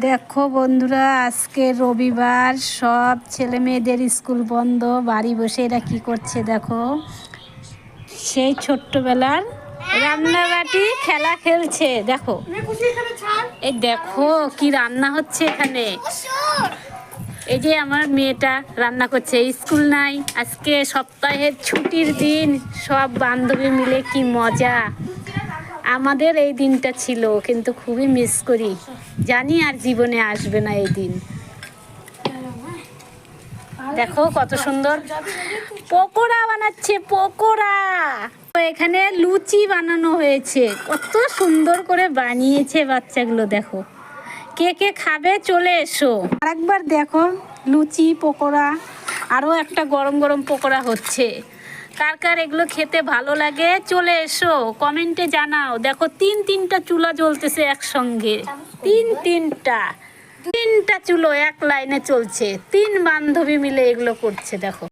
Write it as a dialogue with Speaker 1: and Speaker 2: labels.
Speaker 1: দেখো বন্ধুরা, আজকে রবিবার, সব ছেলে মেয়েদের স্কুল বন্ধ, বাড়ি বসে এরা কি করছে দেখো। সেই ছোট্টবেলার রান্নাবাটি খেলা খেলছে দেখো। এই দেখো কি রান্না হচ্ছে এখানে। এই যে আমার মেয়েটা রান্না করছে, স্কুল নাই আজকে, সপ্তাহের ছুটির দিন, সব বান্ধবী মিলে কি মজা। আমাদের এই দিনটা ছিল, কিন্তু খুবই মিস করি, জানি আর জীবনে আসবে না এই দিন। দেখো কত সুন্দর পকোড়া বানাচ্ছে, পকোড়া। এখানে লুচি বানানো হয়েছে, কত সুন্দর করে বানিয়েছে বাচ্চাগুলো। দেখো কে কে খাবে চলে এসো। আরেকবার দেখো লুচি পকোড়া, আরও একটা গরম গরম পকোড়া হচ্ছে। কার কার এগুলো খেতে ভালো লাগে চলে এসো, কমেন্টে জানাও। দেখো তিনটা চুলা জ্বলতেছে একসঙ্গে, তিনটা চুলো এক লাইনে চলছে, তিন বান্ধবী মিলে এগুলো করছে দেখো।